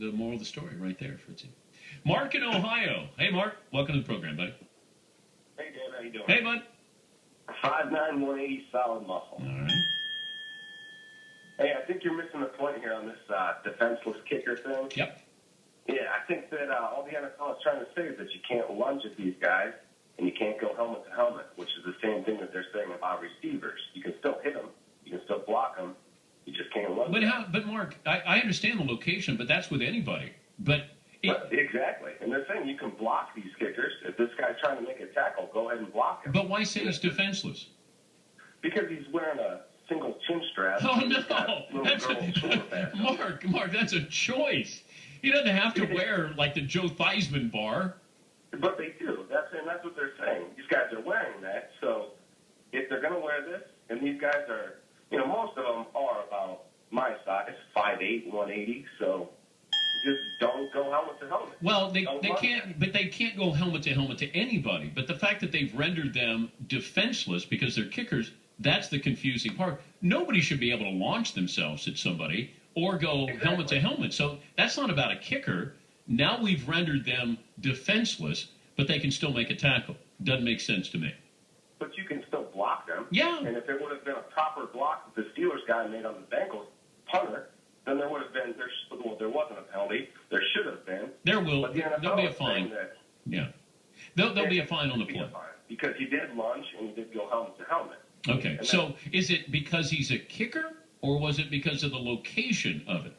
the moral of the story right there, Fritzy. Mark in Ohio. Hey, Mark. Welcome to the program, buddy. Hey, Dan. How you doing? Hey, bud. 5'9", 180, solid muscle. All right. Hey, I think you're missing the point here on this defenseless kicker thing. Yep. Yeah, I think that all the NFL is trying to say is that you can't lunge at these guys and you can't go helmet to helmet, which is the same thing that they're saying about receivers. You can still hit them. You can still block them. You just can't lunge. But Mark, I understand the location, but that's with anybody. Exactly. And they're saying you can block these kickers. If this guy's trying to make a tackle, go ahead and block him. But why say he's defenseless? Because he's wearing a single chin strap. Oh, no. Mark, that's a choice. He doesn't have to wear, like, the Joe Theismann bar. But they do. That's what they're saying. These guys are wearing that. So if they're going to wear this, and these guys are, most of them are about my size, 5'8", 180. So just don't go helmet to helmet. Well, they can't go helmet to helmet to anybody. But the fact that they've rendered them defenseless because they're kickers, that's the confusing part. Nobody should be able to launch themselves at somebody or go helmet to helmet. So that's not about a kicker. Now we've rendered them defenseless, but they can still make a tackle. Doesn't make sense to me. But you can still block them. Yeah. And if it would have been a proper block that the Steelers guy made on the Bengals punter, then there would have been, there wasn't a penalty. There should have been. There'll be a fine. Yeah. There'll be a fine on the play. Because he did lunge and he did go helmet to helmet. Okay. So is it because he's a kicker, or was it because of the location of it?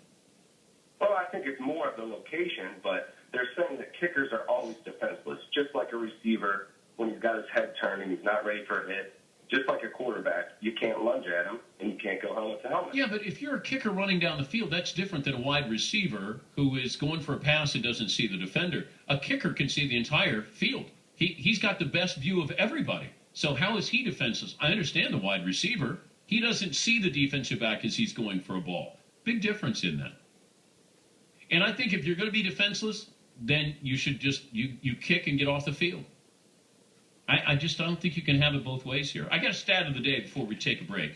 Well, I think it's more of the location, but they're saying that kickers are always defenseless, just like a receiver when he's got his head turned and he's not ready for a hit. Just like a quarterback, you can't lunge at him and you can't go helmet to helmet. Yeah, but if you're a kicker running down the field, that's different than a wide receiver who is going for a pass and doesn't see the defender. A kicker can see the entire field. He's got the best view of everybody. So how is he defenseless? I understand the wide receiver. He doesn't see the defensive back as he's going for a ball. Big difference in that. And I think if you're going to be defenseless, then you should just you kick and get off the field. I don't think you can have it both ways here. I got a stat of the day before we take a break.